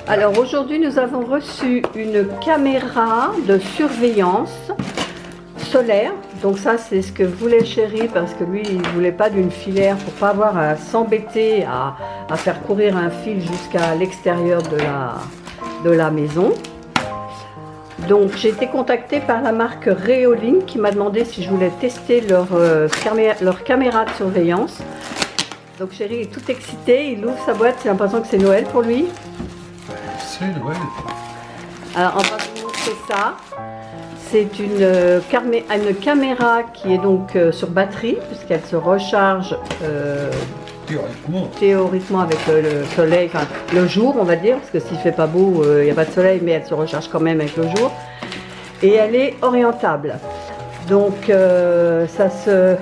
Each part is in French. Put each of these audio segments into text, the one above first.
Alors aujourd'hui, nous avons reçu une caméra de surveillance solaire. Donc ça, c'est ce que voulait Chéri parce que lui, il ne voulait pas d'une filaire pour pas avoir à s'embêter à faire courir un fil jusqu'à l'extérieur de la maison. Donc j'ai été contactée par la marque Reolink qui m'a demandé si je voulais tester leur caméra de surveillance. Donc Chéri est tout excité, il ouvre sa boîte, j'ai l'impression que c'est Noël pour lui. C'est Noël. Alors on va vous montrer ça. C'est une caméra qui est donc sur batterie puisqu'elle se recharge théoriquement avec le soleil, enfin le jour on va dire, parce que s'il ne fait pas beau, il n'y a pas de soleil, mais elle se recharge quand même avec le jour. Et elle est orientable. Donc ça se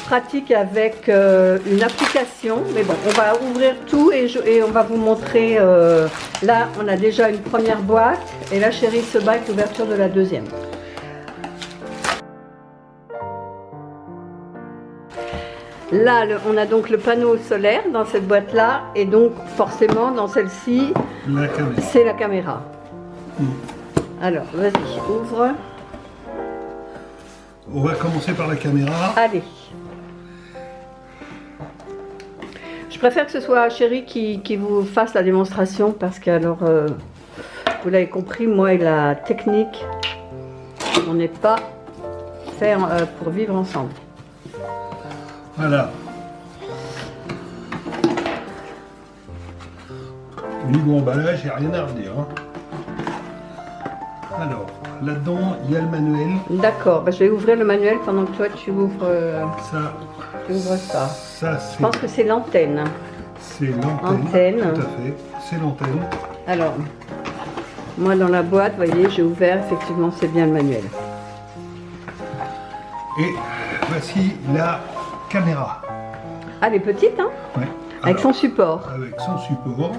pratique avec une application. Mais bon, on va ouvrir tout et on va vous montrer. Là, on a déjà une première boîte. Et là, Chéri se bat avec l'ouverture de la deuxième. Là, on a donc le panneau solaire dans cette boîte-là, et donc forcément dans celle-ci, c'est la caméra. Alors, vas-y, ouvre. On va commencer par la caméra. Allez. Je préfère que ce soit Chéri qui vous fasse la démonstration, parce que alors, vous l'avez compris, moi et la technique, on n'est pas fait pour vivre ensemble. Voilà. Niveau emballage, il n'y a rien à redire. Hein. Alors, là-dedans, il y a le manuel. D'accord, bah, je vais ouvrir le manuel pendant que toi tu ouvres ça. Je pense que c'est l'antenne. C'est l'antenne. Tout à fait, c'est l'antenne. Alors, moi dans la boîte, vous voyez, j'ai ouvert, effectivement, c'est bien le manuel. Et voici la caméra. Ah, elle est petite, hein? Ouais. Avec son support. Avec son support.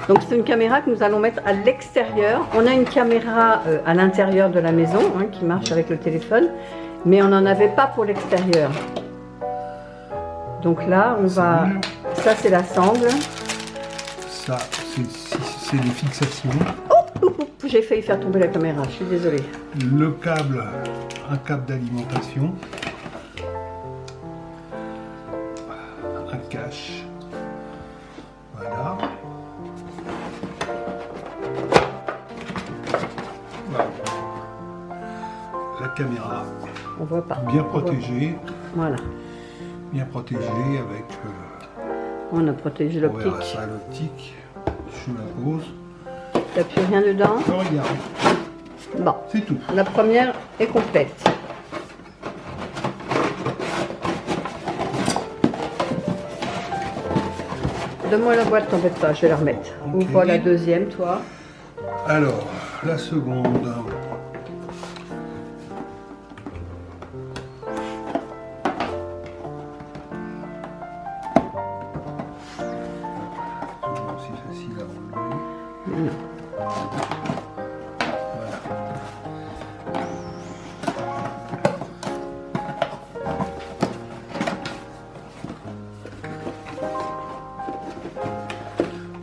Donc c'est une caméra que nous allons mettre à l'extérieur. On a une caméra à l'intérieur de la maison, hein, qui marche avec le téléphone, mais on n'en avait pas pour l'extérieur. Donc là, on va... Ça, c'est la sangle. Ça, c'est les fixations. Oh, j'ai failli faire tomber la caméra, je suis désolée. Le câble, un câble d'alimentation. Un cache. Voilà. La caméra. On voit pas. Bien protégée. Voilà. Bien protégée avec... on a protégé l'optique. On verra ça, l'optique. Je la pose. T'as plus rien dedans? Je regarde. Bon. C'est tout. La première est complète. Donne-moi la boîte, t'embête pas, je vais la remettre. Okay. Ouvre la deuxième, toi. Alors, la seconde. C'est facile à enlever. Non.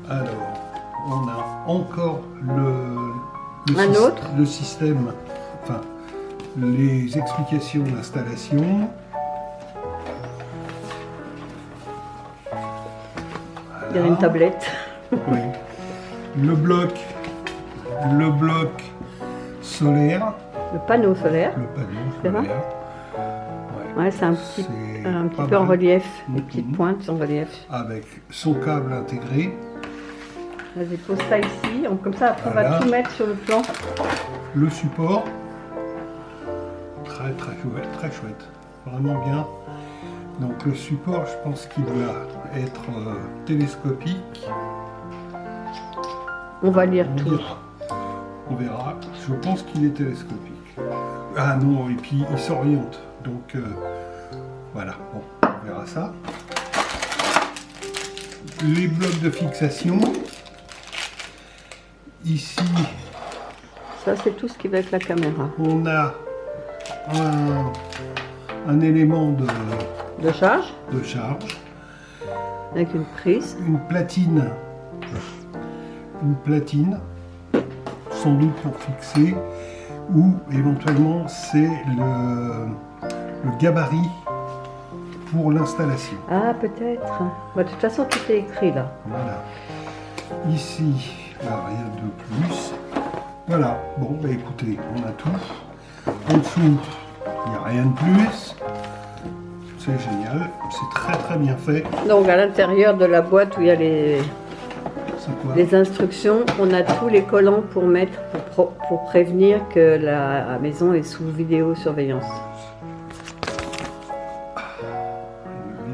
Alors, on a encore le système, enfin, les explications d'installation. Voilà. Il y a une tablette. Oui. Le bloc solaire. Le panneau solaire. Le panneau solaire. Ouais, c'est un petit peu en relief, des petites pointes en relief. Avec son câble intégré. Vas-y, pose ça ici, comme ça après voilà. On va tout mettre sur le plan. Le support, très chouette, vraiment bien. Donc le support, je pense qu'il doit être télescopique. On va lire tout. On verra, je pense qu'il est télescopique. Ah non, et puis il s'oriente, donc voilà, bon, on verra ça. Les blocs de fixation. Ici, ça c'est tout ce qui va être la caméra. On a un élément de charge. Avec une prise. Une platine, sans doute pour fixer, ou éventuellement c'est le gabarit pour l'installation. Ah, peut-être. Bah, de toute façon, tout est écrit là. Voilà. Ici, là, rien de plus. Voilà. Bon, bah écoutez, on a tout. En dessous, il n'y a rien de plus. C'est génial. C'est très très bien fait. Donc, à l'intérieur de la boîte où il y a les instructions, on a tous les collants pour mettre, pour prévenir que la maison est sous vidéosurveillance.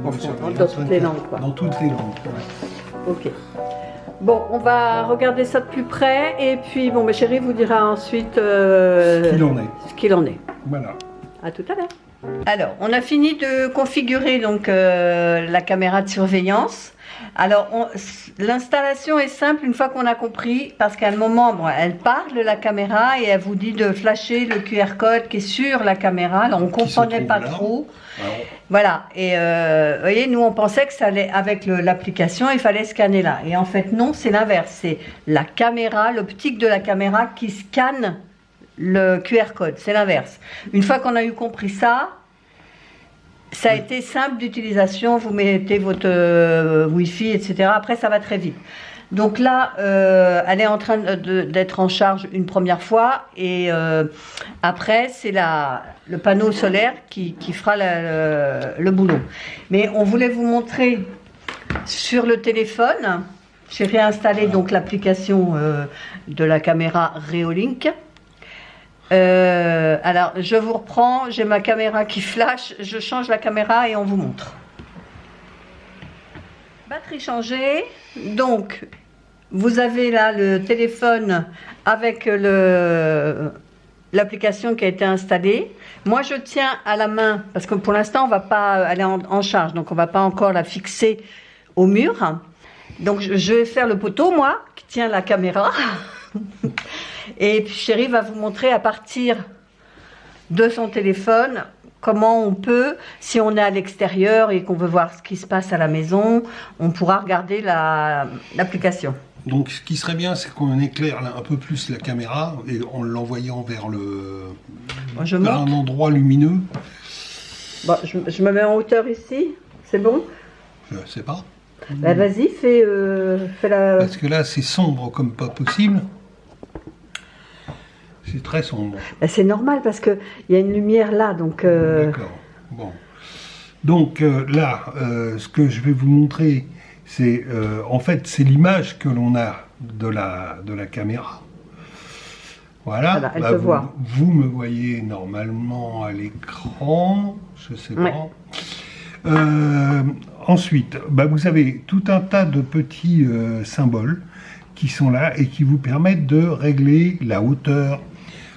Dans toutes les langues, quoi. Dans toutes les langues, ouais. Ok. Bon, on va regarder ça de plus près et puis, bon, ma chérie vous dira ensuite Ce qu'il en est. Voilà. À tout à l'heure. Alors, on a fini de configurer donc la caméra de surveillance. Alors, l'installation est simple une fois qu'on a compris, parce qu'à un moment, bon, elle parle de la caméra et elle vous dit de flasher le QR code qui est sur la caméra. Alors, on ne comprenait pas trop. Alors... Voilà, et vous voyez, nous on pensait que ça allait, avec l'application, il fallait scanner là. Et en fait, non, c'est l'inverse. C'est la caméra, l'optique de la caméra qui scanne le QR code. C'est l'inverse. Une fois qu'on a eu compris ça, ça a été simple d'utilisation. Vous mettez votre Wi-Fi, etc. Après, ça va très vite. Donc là, elle est en train d'être en charge une première fois et après, c'est le panneau solaire qui fera le boulot. Mais on voulait vous montrer sur le téléphone, j'ai réinstallé donc l'application de la caméra Reolink. Alors, je vous reprends, j'ai ma caméra qui flash, je change la caméra et on vous montre. Batterie changée, donc vous avez là le téléphone avec l'application qui a été installée. Moi je tiens à la main, parce que pour l'instant on va pas aller en charge, donc on va pas encore la fixer au mur. Donc je vais faire le poteau, moi, qui tient la caméra. Et puis chérie va vous montrer à partir de son téléphone comment on peut, si on est à l'extérieur et qu'on veut voir ce qui se passe à la maison, on pourra regarder l'application. Donc ce qui serait bien, c'est qu'on éclaire un peu plus la caméra et en l'envoyant vers un endroit lumineux. Bon, je me mets en hauteur ici, c'est bon? Je sais pas. Bah, vas-y, fais la... Parce que là, c'est sombre comme pas possible. C'est très sombre. Bah, c'est normal parce qu'il y a une lumière là, donc... D'accord, bon. Donc là, ce que je vais vous montrer, c'est en fait, c'est l'image que l'on a de la caméra. Voilà, elle te voit. Vous me voyez normalement à l'écran, je sais pas. Ensuite, vous avez tout un tas de petits symboles qui sont là et qui vous permettent de régler la hauteur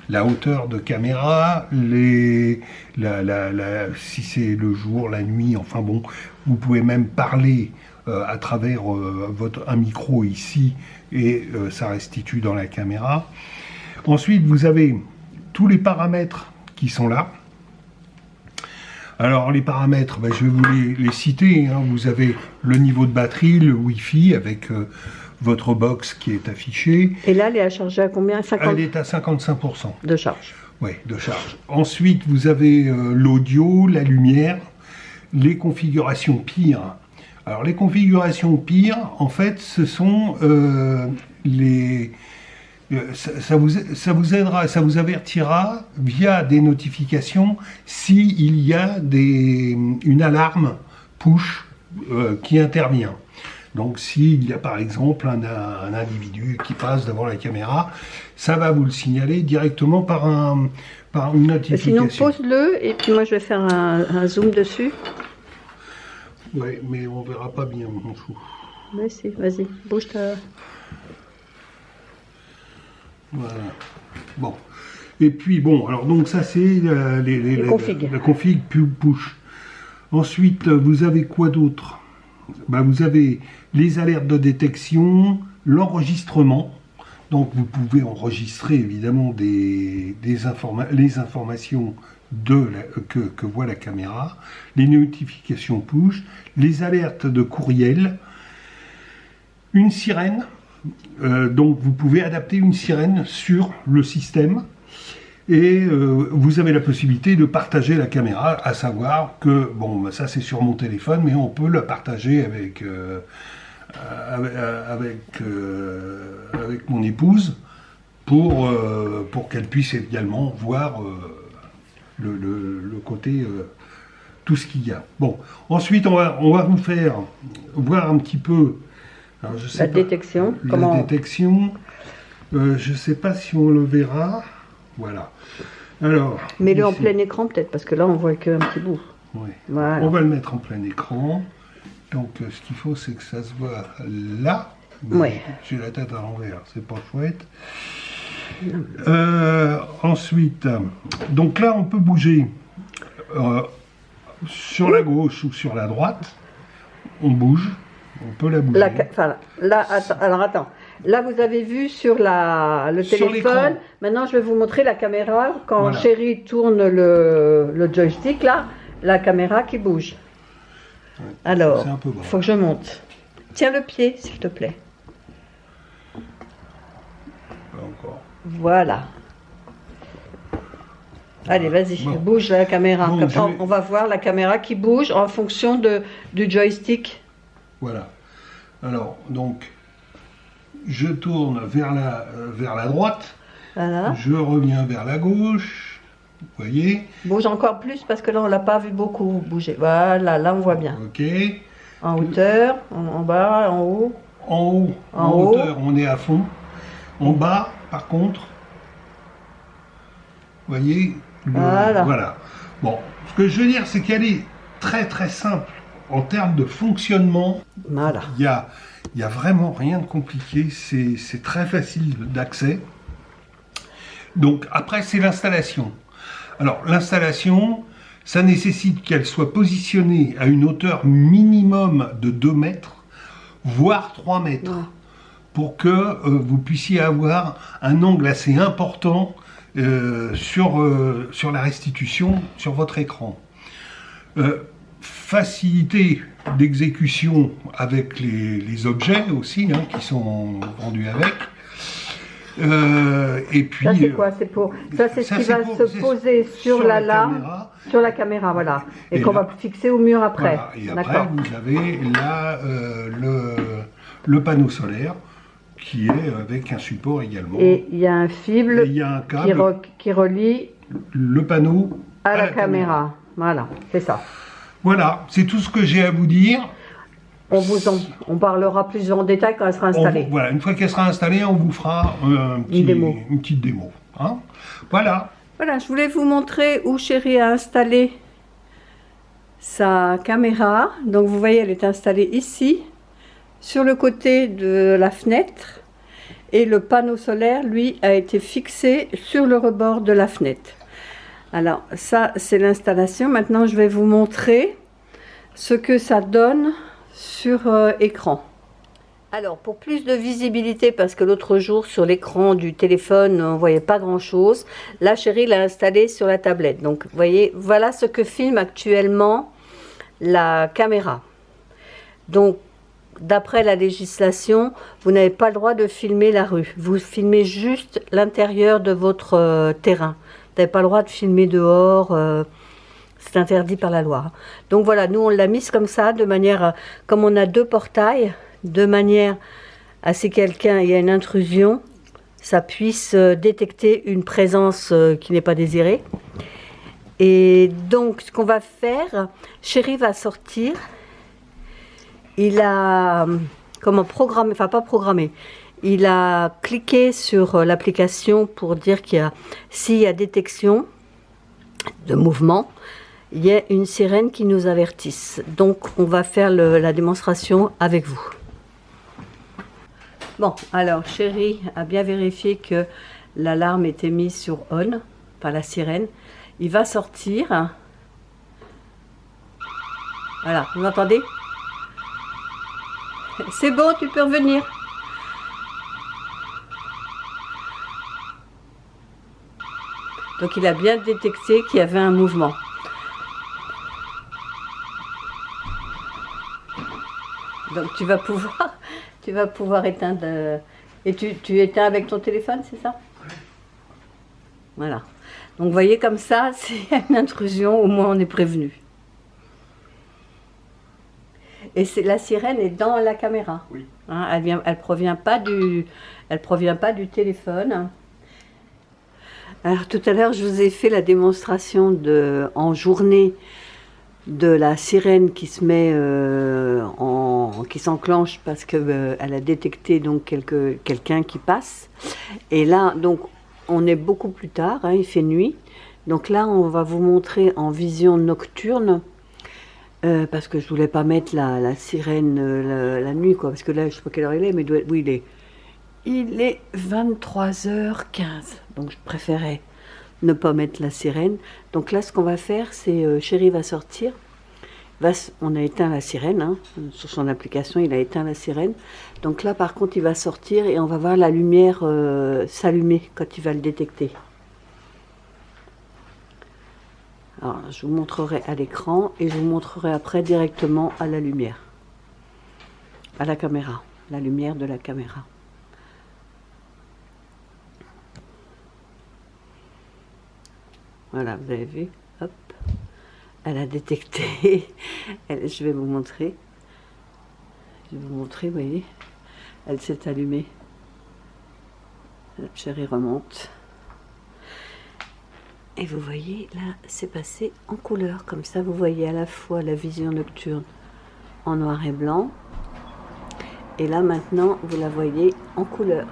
de caméra, si c'est le jour, la nuit, enfin bon, vous pouvez même parler à travers un micro ici et ça restitue dans la caméra. Ensuite, vous avez tous les paramètres qui sont là. Alors les paramètres, je vais vous les citer. Hein. Vous avez le niveau de batterie, le Wi-Fi avec votre box qui est affiché. Et là, elle est à charger à combien? 50... Elle est à 55%. De charge. Oui, de charge. Ensuite, vous avez l'audio, la lumière, les configurations pires. Alors les configurations pires, en fait, ce sont ça vous aidera, ça vous avertira via des notifications s'il y a une alarme push qui intervient. Donc s'il y a par exemple un individu qui passe devant la caméra, ça va vous le signaler directement par une notification. Sinon pose-le et puis moi je vais faire un zoom dessus. Oui, mais on verra pas bien, mon chou. Mais si, vas-y, bouge ta... Voilà. Bon. Et puis bon, alors donc ça c'est la config push. Ensuite, vous avez quoi d'autre? Vous avez les alertes de détection, l'enregistrement. Donc vous pouvez enregistrer évidemment les informations que voit la caméra, les notifications push, les alertes de courriel, une sirène. Donc vous pouvez adapter une sirène sur le système et vous avez la possibilité de partager la caméra, à savoir que, bon, bah, ça c'est sur mon téléphone, mais on peut la partager avec mon épouse pour qu'elle puisse également voir le côté, tout ce qu'il y a. Bon, ensuite on va vous faire voir un petit peu alors, je sais La pas, détection. la Comment... détection, je ne sais pas si on le verra. Voilà. Alors, Mets-le en ici. plein écran peut-être, parce que là on voit qu'un petit bout. Oui. Voilà. On va le mettre en plein écran. Donc ce qu'il faut, c'est que ça se voit là. Mais Ouais. j'ai la tête à l'envers, c'est pas chouette. Ensuite, donc là on peut bouger sur la gauche ou sur la droite. On bouge, on peut la bouger. Là, attends. Là, vous avez vu sur le Sur téléphone. l'écran. Maintenant, je vais vous montrer la caméra. Quand Voilà. Chérie tourne le joystick, là, la caméra qui bouge. Ouais, Alors, c'est un peu bas. faut que je monte. Tiens le pied, s'il te plaît. Pas encore. Voilà. Allez, vas-y, Bon. bouge la caméra. Bon, Comme je ça, vais- on va voir la caméra qui bouge en fonction du joystick. Voilà. Alors, donc, je tourne vers la droite, Voilà. je reviens vers la gauche, vous voyez, Bouge encore plus parce que là, on l'a pas vu beaucoup bouger. Voilà, là, on voit bien. ok. En hauteur, en bas, en haut. En haut, En en haut. hauteur, on est à fond. En bas, par contre, vous voyez, Voilà. Bon, ce que je veux dire, c'est qu'elle est très très simple en termes de fonctionnement. Voilà. Il y a vraiment rien de compliqué, c'est très facile d'accès. Donc après, c'est l'installation. Alors l'installation, ça nécessite qu'elle soit positionnée à une hauteur minimum de 2 mètres, voire 3 mètres, Ouais. pour que vous puissiez avoir un angle assez important sur la restitution sur votre écran. Facilité d'exécution avec les objets aussi, hein, qui sont vendus avec. Et puis, Ça, c'est quoi? C'est pour... Ça, c'est ce qui va se poser sur la lame, caméra. sur la caméra, voilà. Et Et qu'on là- va fixer au mur après. Voilà. Et après, D'accord. vous avez là le panneau solaire qui est avec un support également. Et il y a un Et fibre il y a un qui, câble, qui relie le panneau à la caméra. Voilà, c'est ça. Voilà, c'est tout ce que j'ai à vous dire. On parlera plus en détail quand elle sera installée. Voilà, une fois qu'elle sera installée, on vous fera une petite démo. Hein, voilà. Voilà, je voulais vous montrer où Chérie a installé sa caméra. Donc vous voyez, elle est installée ici, sur le côté de la fenêtre. Et le panneau solaire, lui, a été fixé sur le rebord de la fenêtre. Alors ça, c'est l'installation. Maintenant, je vais vous montrer ce que ça donne sur écran. Alors, pour plus de visibilité, parce que l'autre jour, sur l'écran du téléphone, on ne voyait pas grand-chose. Là, Chérie l'a installé sur la tablette. Donc, vous voyez, voilà ce que filme actuellement la caméra. Donc, d'après la législation, vous n'avez pas le droit de filmer la rue. Vous filmez juste l'intérieur de votre terrain. Vous n'avez pas le droit de filmer dehors. C'est interdit par la loi. Donc voilà, nous on l'a mise comme ça, de manière, comme on a 2 portails, de manière à ce quelqu'un y a une intrusion, ça puisse détecter une présence qui n'est pas désirée. Et donc ce qu'on va faire, Chérie va sortir. Il a programmé, enfin pas programmé. Il a cliqué sur l'application pour dire s'il y a détection de mouvement, il y a une sirène qui nous avertisse. Donc, on va faire la démonstration avec vous. Bon, alors, Chérie a bien vérifié que l'alarme était mise sur on, par la sirène. Il va sortir. Voilà, vous entendez? C'est bon, tu peux revenir. Donc il a bien détecté qu'il y avait un mouvement. Donc tu vas pouvoir éteindre. Et tu éteins avec ton téléphone, c'est ça? Voilà. Donc vous voyez, comme ça, s'il y a une intrusion, au moins on est prévenu. Et la sirène est dans la caméra. Oui. Hein, elle provient pas du téléphone. Alors tout à l'heure, je vous ai fait la démonstration en journée de la sirène qui se met qui s'enclenche parce que elle a détecté donc quelqu'un qui passe. Et là, donc on est beaucoup plus tard, hein, il fait nuit. Donc là, on va vous montrer en vision nocturne. Parce que je voulais pas mettre la sirène la nuit, quoi. Parce que là, je sais pas quelle heure il est, mais oui, il est 23h15. Donc je préférais ne pas mettre la sirène. Donc là, ce qu'on va faire, c'est Chéri va sortir. On a éteint la sirène, hein. Sur son application, il a éteint la sirène. Donc là, par contre, il va sortir et on va voir la lumière s'allumer quand il va le détecter. Alors, je vous montrerai à l'écran et je vous montrerai après directement à la lumière, à la caméra, la lumière de la caméra. Voilà, vous avez vu, hop, elle a détecté, je vais vous montrer, vous voyez, elle s'est allumée, la Chéri remonte. Et vous voyez, là, c'est passé en couleur. Comme ça, vous voyez à la fois la vision nocturne en noir et blanc. Et là, maintenant, vous la voyez en couleur.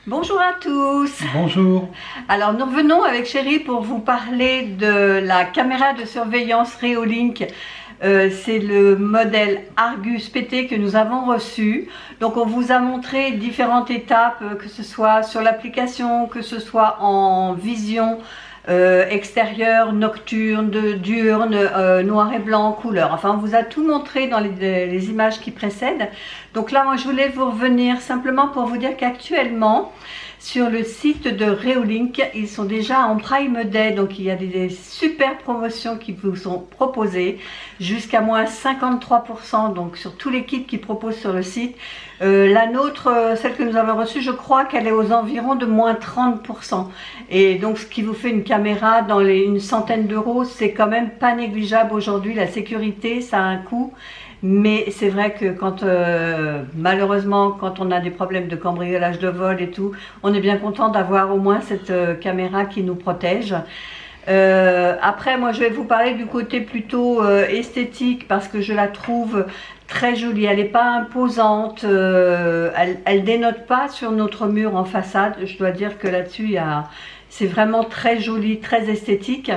Bonjour à tous. Bonjour. Alors, nous revenons avec Chéri pour vous parler de la caméra de surveillance Reolink. C'est le modèle Argus PT que nous avons reçu. Donc on vous a montré différentes étapes, que ce soit sur l'application, que ce soit en vision extérieure, nocturne, diurne, noir et blanc, couleur. Enfin, on vous a tout montré dans les images qui précèdent. Donc là, moi, je voulais vous revenir simplement pour vous dire qu'actuellement, sur le site de Reolink, ils sont déjà en Prime Day, donc il y a des super promotions qui vous sont proposées, jusqu'à moins 53%, donc sur tous les kits qu'ils proposent sur le site. La nôtre, celle que nous avons reçue, je crois qu'elle est aux environs de moins 30%. Et donc ce qui vous fait une caméra dans une centaine d'euros, c'est quand même pas négligeable aujourd'hui. La sécurité, ça a un coût. Mais c'est vrai que malheureusement, quand on a des problèmes de cambriolage, de vol et tout, on est bien content d'avoir au moins cette caméra qui nous protège. Après, moi, je vais vous parler du côté plutôt esthétique parce que je la trouve très jolie. Elle n'est pas imposante, elle dénote pas sur notre mur en façade. Je dois dire que là-dessus, c'est vraiment très joli, très esthétique.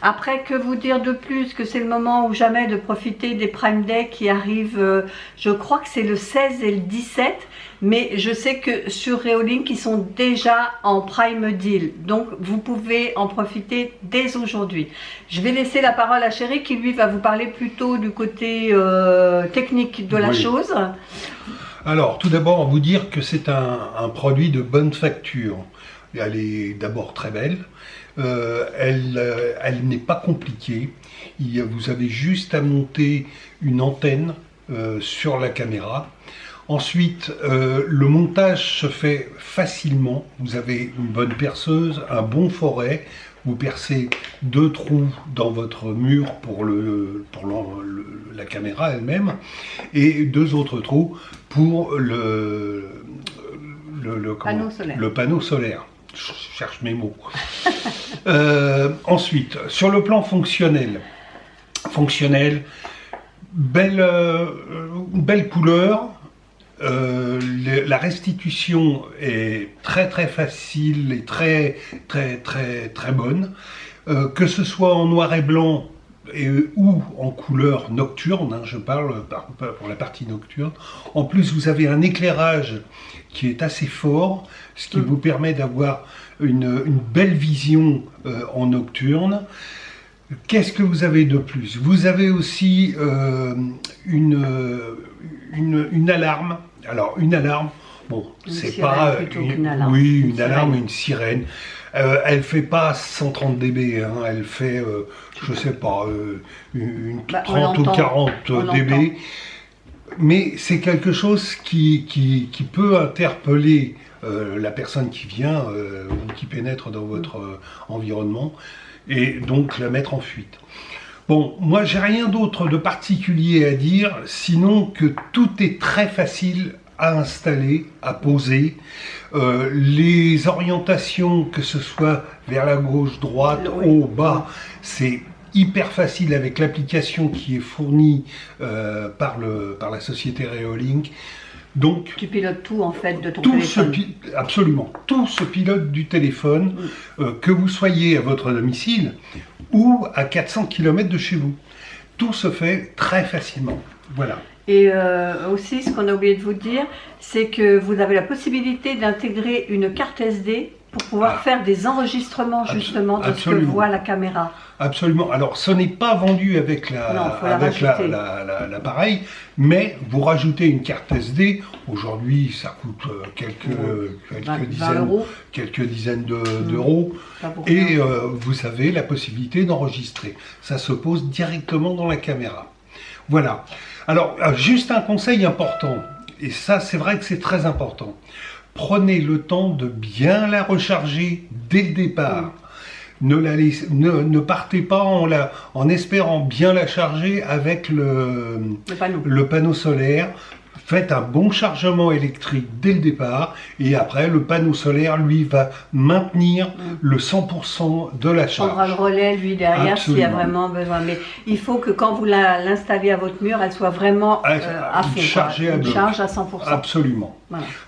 Après, que vous dire de plus que c'est le moment ou jamais de profiter des Prime Day qui arrivent, je crois que c'est le 16 et le 17, mais je sais que sur Reolink, ils sont déjà en Prime Deal. Donc, vous pouvez en profiter dès aujourd'hui. Je vais laisser la parole à Chéri qui, lui, va vous parler plutôt du côté technique de la chose. Alors, tout d'abord, vous dire que c'est un produit de bonne facture. Elle est d'abord très belle, elle n'est pas compliquée, vous avez juste à monter une antenne sur la caméra. Ensuite, le montage se fait facilement, vous avez une bonne perceuse, un bon foret, vous percez 2 trous dans votre mur pour la caméra elle-même et 2 autres trous pour le panneau solaire. Je cherche mes mots. Ensuite, sur le plan fonctionnel, belle couleur, la restitution est très facile et très bonne, que ce soit en noir et blanc ou en couleur nocturne, hein, je parle pour la partie nocturne. En plus, vous avez un éclairage qui est assez fort, ce qui vous permet d'avoir une belle vision en nocturne. Qu'est-ce que vous avez de plus? Vous avez aussi une alarme. Alors, une alarme, bon, c'est pas... Une alarme, une sirène. Elle fait pas 130 dB, hein, elle fait, je sais pas, une 30 ou 40 dB. Mais c'est quelque chose qui peut interpeller la personne qui vient ou qui pénètre dans votre environnement et donc la mettre en fuite. Bon, moi j'ai rien d'autre de particulier à dire, sinon que tout est très facile à installer, à poser. Les orientations, que ce soit vers la gauche, droite, haut, bas, c'est hyper facile avec l'application qui est fournie par la société Reolink. Donc, tu pilotes tout en fait de ton téléphone. Absolument, tout se pilote du téléphone, que vous soyez à votre domicile ou à 400 km de chez vous. Tout se fait très facilement. Voilà. Et aussi, ce qu'on a oublié de vous dire, c'est que vous avez la possibilité d'intégrer une carte SD pour pouvoir faire des enregistrements justement de ce que voit la caméra. Absolument. Alors, ce n'est pas vendu avec l'appareil, mais vous rajoutez une carte SD. Aujourd'hui, ça coûte quelques dizaines d'euros. Et vous avez la possibilité d'enregistrer. Ça se pose directement dans la caméra. Voilà. Alors, juste un conseil important. Et ça, c'est vrai que c'est très important. Prenez le temps de bien la recharger dès le départ. Ne partez pas en espérant bien la charger avec le panneau solaire. Faites un bon chargement électrique dès le départ et après le panneau solaire lui va maintenir le 100% de la charge. Il prendra le relais lui derrière s'il y a vraiment besoin. Mais il faut que quand vous l'installez à votre mur, elle soit vraiment à fond. Chargée à bloc. Charge à 100%. Absolument.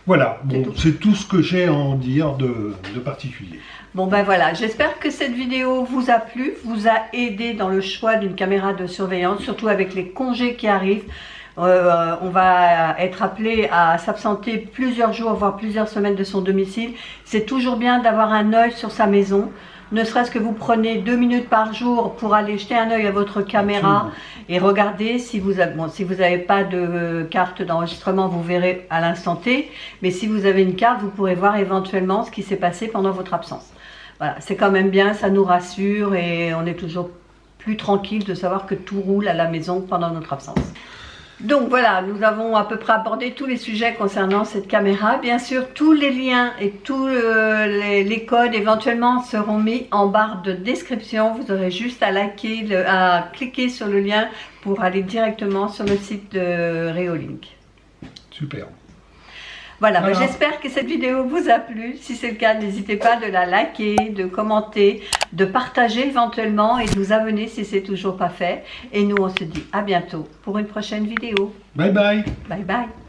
Voilà. Bon, c'est tout ce que j'ai à en dire de particulier. Bon ben voilà, j'espère que cette vidéo vous a plu, vous a aidé dans le choix d'une caméra de surveillance, surtout avec les congés qui arrivent. On va être appelé à s'absenter plusieurs jours, voire plusieurs semaines de son domicile. C'est toujours bien d'avoir un œil sur sa maison, ne serait-ce que vous prenez 2 minutes par jour pour aller jeter un œil à votre caméra et regarder si vous n'avez pas de carte d'enregistrement, vous verrez à l'instant T. Mais si vous avez une carte, vous pourrez voir éventuellement ce qui s'est passé pendant votre absence. Voilà, c'est quand même bien, ça nous rassure et on est toujours plus tranquille de savoir que tout roule à la maison pendant notre absence. Donc voilà, nous avons à peu près abordé tous les sujets concernant cette caméra. Bien sûr, tous les liens et tous les codes éventuellement seront mis en barre de description. Vous aurez juste à cliquer sur le lien pour aller directement sur le site de Reolink. Super. Voilà, ben j'espère que cette vidéo vous a plu. Si c'est le cas, n'hésitez pas de la liker, de commenter, de partager éventuellement et de vous abonner si c'est toujours pas fait. Et nous, on se dit à bientôt pour une prochaine vidéo. Bye bye. Bye bye.